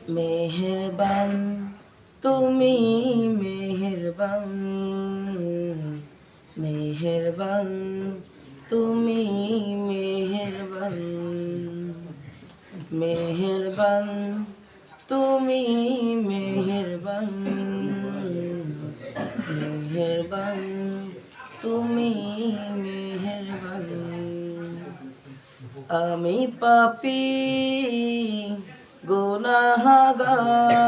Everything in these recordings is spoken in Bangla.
মেহেরবান তুমি মেহেরবান, মেহেরবান তুমি মেহেরবান, মেহেরবান তুমি মেহেরবান, মেহেরবান তুমি মেহেরবান। আমি পাপী গুনাহগার,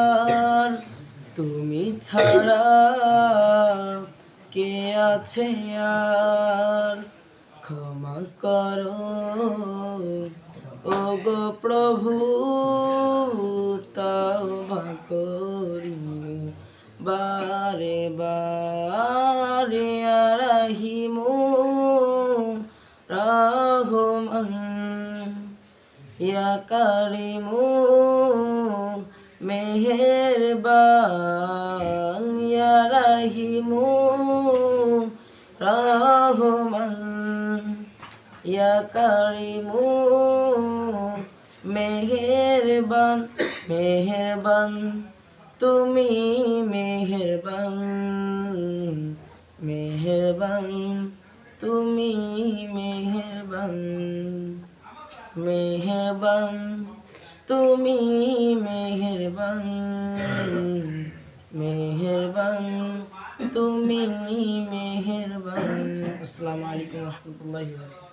তুমি ছাড়া কে আছে আর? ক্ষমা করো ওগো প্রভু, তওবা করি বারে বারে। ইয়া রাহিমু রহমান, ইয়া কারিমু মেহেরবান, ইয়া রাহিমু রহমান, ইয়া কারিমু মেহেরবান। মেহেরবান তুমি মেহেরবান, মেহেরবান তুমি মেহেরবান, মেহেরবান তুমি মেহেরবান, মেহেরবান তুমি মেহেরবান। আসসালামু আলাইকুম ওয়া রাহমাতুল্লাহি ওয়া বারাকাতুহু।